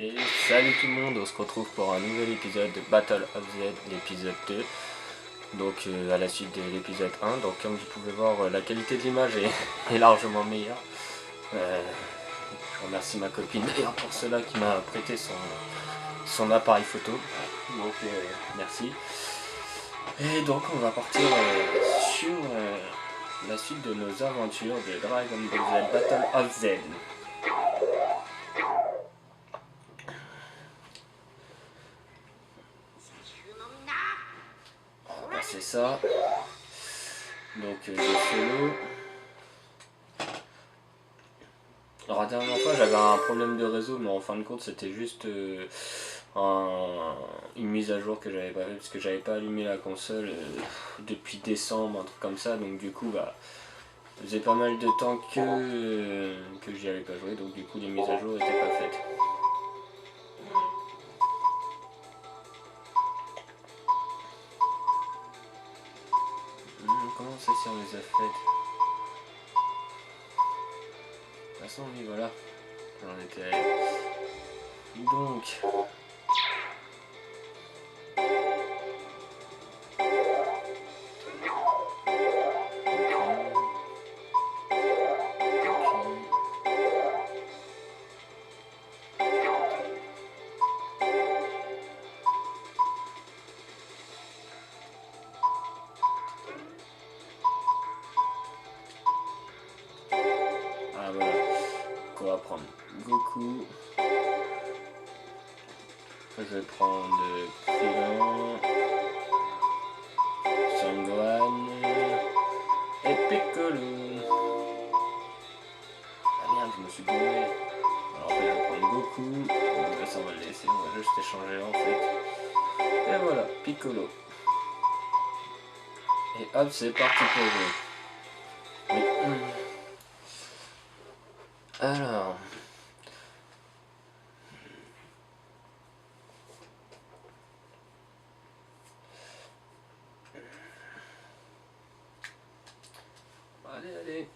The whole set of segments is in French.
Et salut tout le monde, on se retrouve pour un nouvel épisode de Battle of Z, l'épisode 2. Donc à la suite de l'épisode 1, donc comme vous pouvez voir, la qualité de l'image est largement meilleure. Je remercie ma copine d'ailleurs pour cela qui m'a prêté son appareil photo. Donc merci. Et donc on va partir sur la suite de nos aventures de Dragon Ball Z Battle of Z. C'est ça. Donc le solo. Alors la dernière fois j'avais un problème de réseau, mais en fin de compte c'était juste une mise à jour que j'avais pas fait parce que j'avais pas allumé la console depuis décembre, un truc comme ça. Donc du coup ça faisait pas mal de temps que j'y avais pas joué, donc du coup les mises à jour étaient pas faites. Comment ça si on les a faites? De toute façon oui voilà, on était allé. Donc voilà, donc on va prendre Goku. Après je vais prendre Krillin, Sangohan et Piccolo. Ah merde, je me suis gouré. Alors après je vais prendre Goku. Donc ça on va le laisser, on va juste échanger en fait. Et voilà, Piccolo. Et hop, c'est parti pour jouer. Oui. Alors. Allez.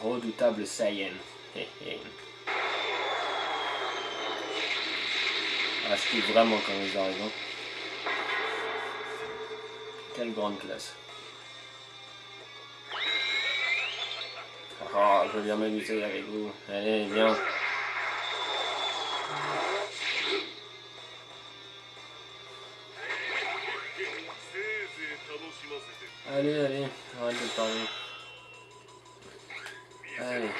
Redoutable Saiyan. Ah, je kiffe vraiment quand ils arrivent. Hein. Quelle grande classe. Oh, je viens m'amuser avec vous. Allez, viens. Allez, arrête de parler. Allez.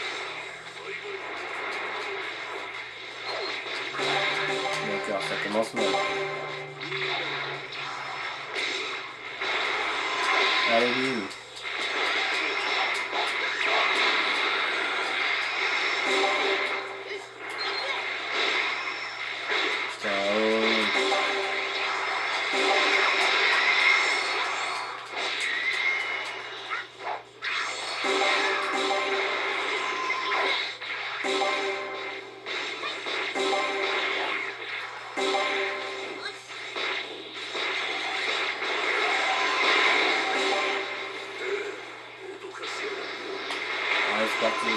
D'accord, ça commence mal. Allez, bim. C'est parti,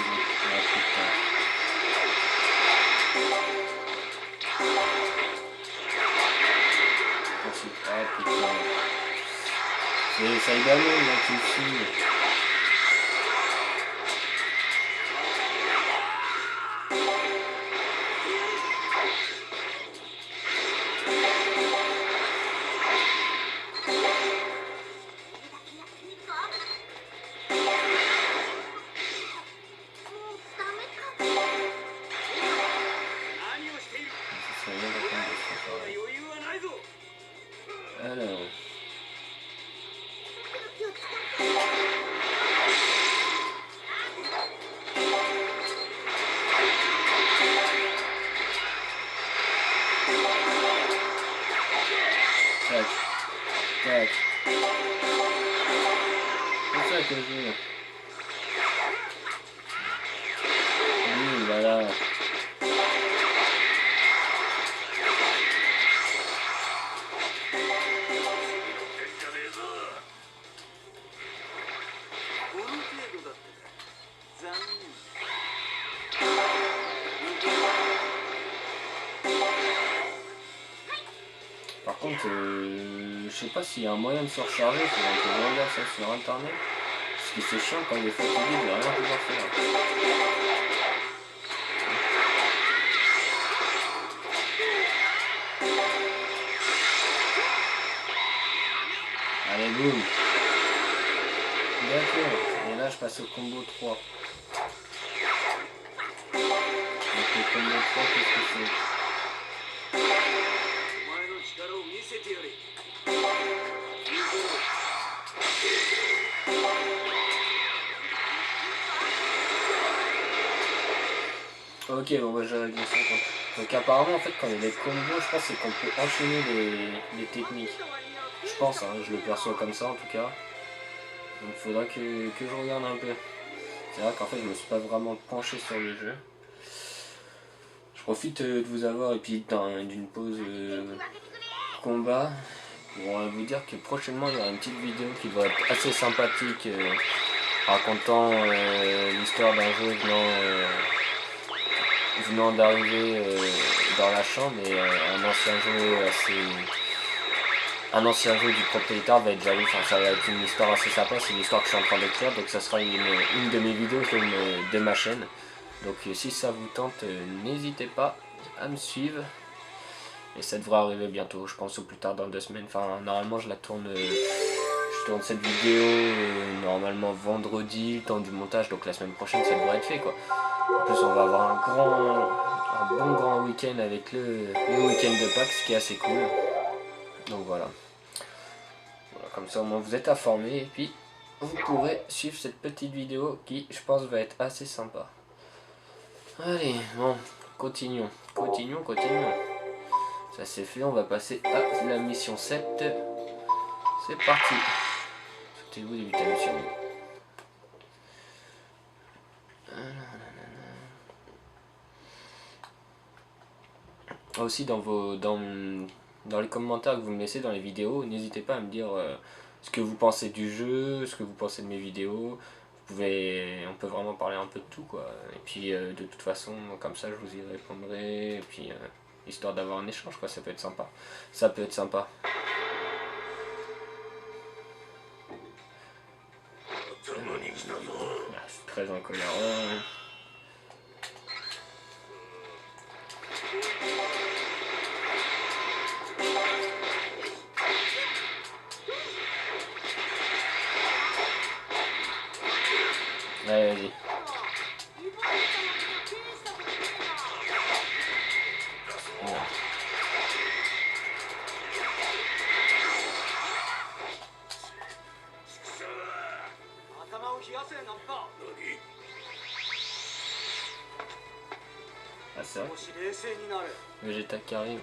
c'est Saïdano là qui me suit. Alors. Tac. Tac. C'est ça que je veux. Oui, voilà. je sais pas s'il y a un moyen de se recharger, il faudrait que je regarde ça sur internet. Parce que c'est chiant quand il est fatigué de rien pouvoir faire. Allez, boum. D'accord. Et là, je passe au combo 3. Donc le combo 3, qu'est-ce que c'est? Ok, bon bah j'ai réglé ça quoi. Donc apparemment en fait quand il y a des combos, je pense c'est qu'on peut enchaîner les techniques. Je pense, hein, je le perçois comme ça en tout cas. Donc il faudra que je regarde un peu. C'est vrai qu'en fait je me suis pas vraiment penché sur le jeu. Je profite de vous avoir et puis d'une pause combat pour vous dire que prochainement il y aura une petite vidéo qui va être assez sympathique racontant l'histoire d'un jeu venant d'arriver dans la chambre et un ancien jeu du propriétaire va être jaloux. Enfin, ça va être une histoire assez sympa, c'est une histoire que je suis en train d'écrire, donc ça sera une de mes vidéos de ma chaîne. Donc si ça vous tente, n'hésitez pas à me suivre. Et ça devrait arriver bientôt, je pense au plus tard dans 2 semaines. Enfin, normalement je tourne cette vidéo normalement vendredi, le temps du montage, donc la semaine prochaine ça devrait être fait quoi. En plus on va avoir un bon grand week-end avec le week-end de Pâques, ce qui est assez cool. Donc voilà. Comme ça au moins vous êtes informés et puis vous pourrez suivre cette petite vidéo qui je pense va être assez sympa. Allez, bon, continuons. Ça c'est fait, on va passer à la mission 7. C'est parti. Souhaitez-vous débuter la mission? Aussi dans les commentaires que vous me laissez dans les vidéos, n'hésitez pas à me dire ce que vous pensez du jeu, ce que vous pensez de mes vidéos. On peut vraiment parler un peu de tout quoi. Et puis de toute façon, comme ça je vous y répondrai. Et puis histoire d'avoir un échange quoi, ça peut être sympa. C'est très en colère. Allez, vas-y. Ah c'est vrai. Vegeta qui arrive.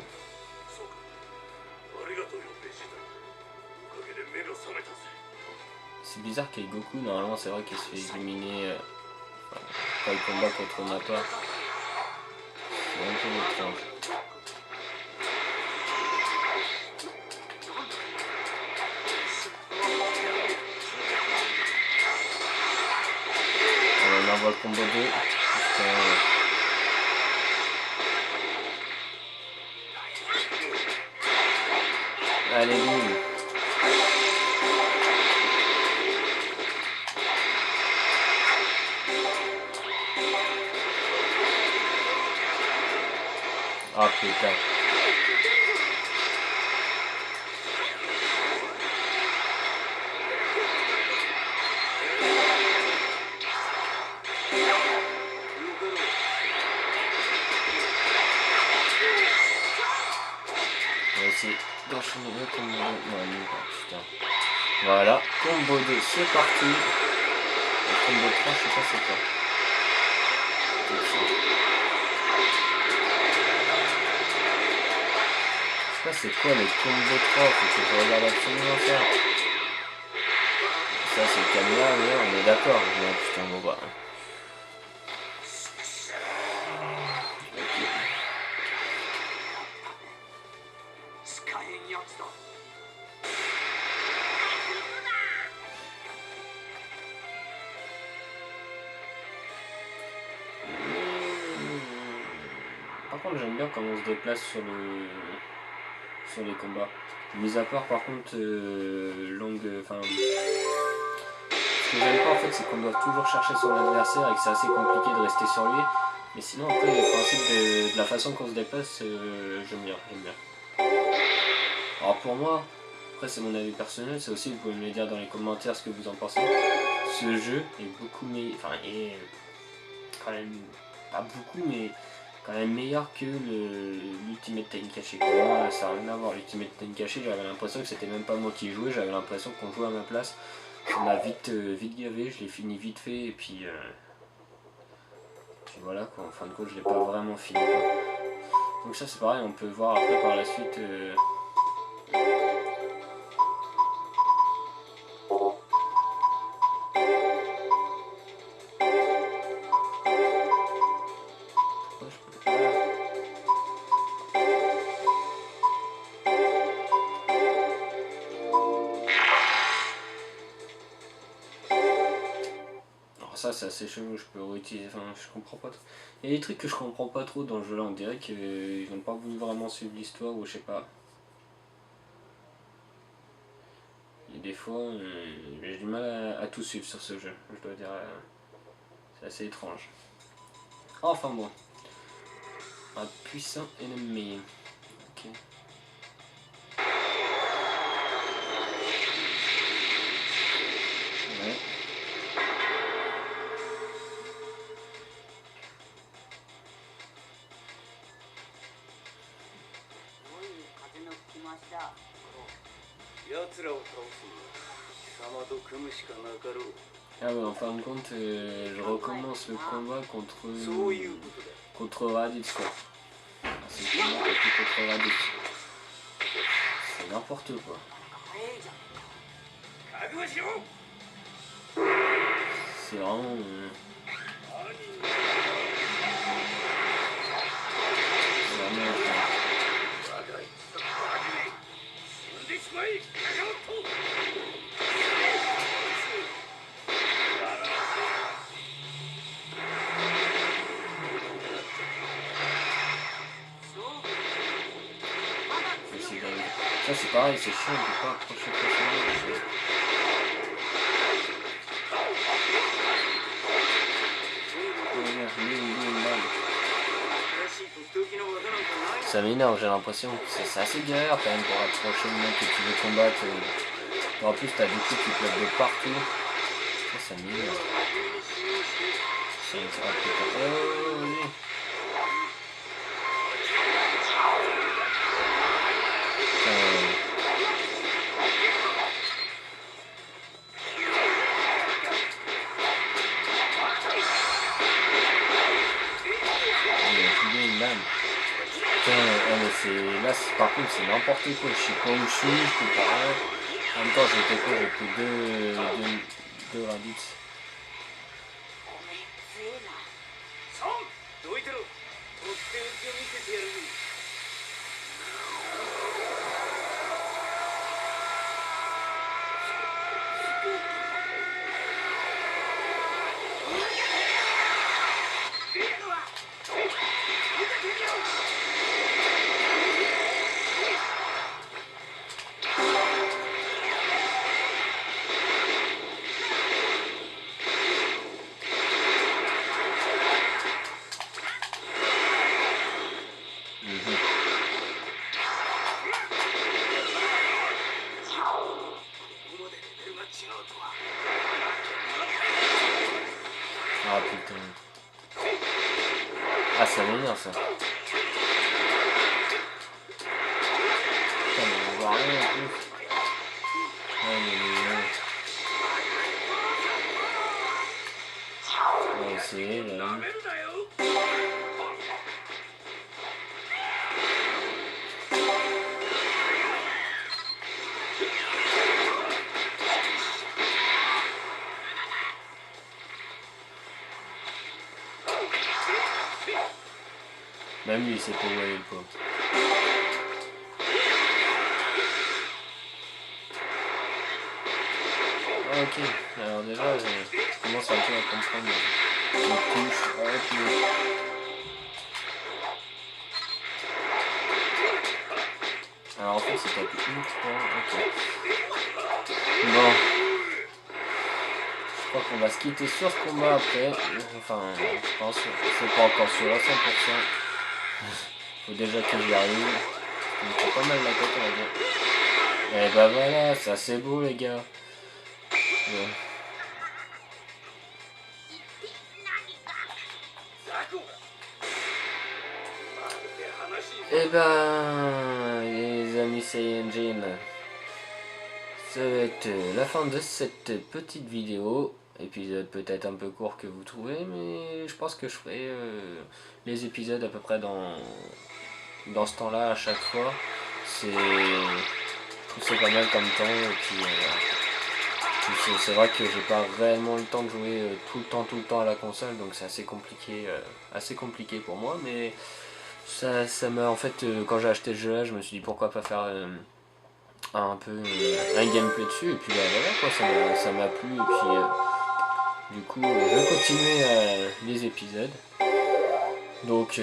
C'est bizarre qu'il y ait Goku, normalement c'est vrai qu'il se fait éliminer quand il combat contre Nappa. C'est un peu étrange. On envoie le combo 2. Allez, boum. Ah putain. On va essayer d'enchaîner le combo 2. Non, putain. Voilà, combo 2, c'est parti. Le combo 3, je sais pas c'est quoi. Je sais pas c'est quoi les combo 3, faut que je regarde absolument ça. Ça c'est le caméra, mais on est d'accord. Non putain, bon bah. Par contre j'aime bien comment on se déplace sur les combats. Mis à part par contre enfin, ce que j'aime pas en fait, c'est qu'on doit toujours chercher son adversaire et que c'est assez compliqué de rester sur lui. Mais sinon après le principe de la façon qu'on se déplace, j'aime bien. Alors pour moi, après c'est mon avis personnel, c'est aussi, vous pouvez me le dire dans les commentaires ce que vous en pensez. Ce jeu est beaucoup meilleur, enfin est quand même, pas beaucoup mais quand même meilleur que l'Ultimate Tenkachi. Pour moi ça n'a rien à voir, l'Ultimate Tenkachi j'avais l'impression que c'était même pas moi qui jouais, j'avais l'impression qu'on jouait à ma place. Ça m'a vite gavé, je l'ai fini vite fait et puis voilà quoi, en fin de compte je l'ai pas vraiment fini quoi. Donc ça c'est pareil, on peut voir après par la suite ça c'est assez chelou, je peux réutiliser, enfin je comprends pas trop. Il y a des trucs que je comprends pas trop dans le jeu là, on dirait qu'ils n'ont pas voulu vraiment suivre l'histoire ou je sais pas. Il y a des fois, j'ai du mal à tout suivre sur ce jeu, je dois dire, c'est assez étrange. Enfin bon, un puissant ennemi. Ok. Ouais. Ah ouais, en fin de compte, je recommence le combat contre Raditz quoi. C'est le combat contre Raditz. C'est n'importe quoi. C'est vraiment... Ça c'est pareil, c'est chiant, on peut pas approcher facilement. Ça m'énerve, j'ai l'impression. C'est assez galère quand même pour approcher le mec que tu veux combattre. En plus t'as des coups qui pleuvent de partout. Ça m'énerve. C'est un putain. Oh oui. Là par contre c'est n'importe quoi, je sais pas où je suis, je peux pas rien. En même temps j'étais quoi, j'ai pris deux Raditz. Ah putain. Ah ça m'énerve ça. Putain mais on voit rien en plus. Ouais mais on va essayer là. Même lui il sait pas où aller le pauvre. Ah, ok, alors déjà je commence un peu à comprendre les touches. Ok. Alors en fait c'est tapé uniquement. Ok. Bon. Je crois qu'on va se quitter sur ce combat après. Enfin, je pense. C'est pas encore sûr à 100%. Faut déjà que j'y arrive. Ça me fait pas mal la tête, on va dire. Et bah voilà, ça c'est beau les gars. Ouais. Et ben, les amis Saiyajin, ça va être la fin de cette petite vidéo. Épisode peut-être un peu court que vous trouvez, mais je pense que je ferai les épisodes à peu près dans ce temps-là à chaque fois. Je trouve c'est pas mal comme temps, et puis c'est vrai que j'ai pas réellement le temps de jouer tout le temps à la console, donc c'est assez compliqué pour moi, mais ça m'a en fait, quand j'ai acheté le jeu là, je me suis dit pourquoi pas faire un peu un gameplay dessus, et puis bah, voilà quoi, ça m'a plu, et puis du coup je vais continuer les épisodes. Donc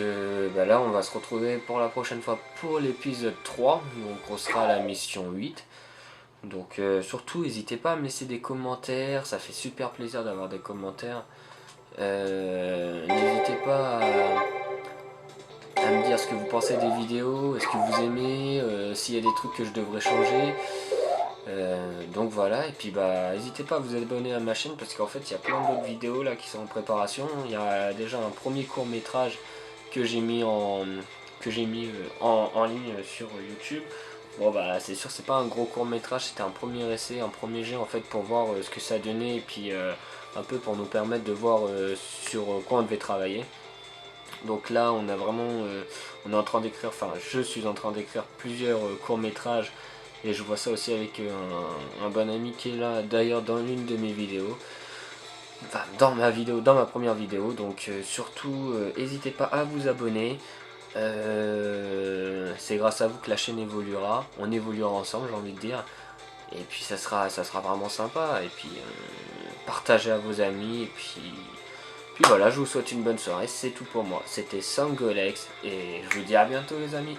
bah là on va se retrouver pour la prochaine fois pour l'épisode 3, donc on sera à la mission 8. Donc surtout n'hésitez pas à me laisser des commentaires, ça fait super plaisir d'avoir des commentaires. N'hésitez pas à me dire ce que vous pensez des vidéos, est-ce que vous aimez, s'il y a des trucs que je devrais changer. Donc voilà, et puis bah n'hésitez pas à vous abonner à ma chaîne parce qu'en fait il y a plein d'autres vidéos là qui sont en préparation. Il y a déjà un premier court métrage que j'ai mis en ligne sur YouTube. Bon bah c'est sûr c'est pas un gros court métrage, c'était un premier essai, un premier jet en fait pour voir ce que ça donnait et puis un peu pour nous permettre de voir sur quoi on devait travailler. Donc là on a vraiment, on est en train d'écrire, enfin je suis en train d'écrire plusieurs courts métrages. Et je vois ça aussi avec un bon ami qui est là d'ailleurs dans l'une de mes vidéos. Enfin dans ma première vidéo. Donc surtout n'hésitez pas à vous abonner. C'est grâce à vous que la chaîne évoluera. On évoluera ensemble, j'ai envie de dire. Et puis ça sera vraiment sympa. Et puis partagez à vos amis. Et puis voilà, je vous souhaite une bonne soirée. C'est tout pour moi. C'était Sangolex. Et je vous dis à bientôt les amis.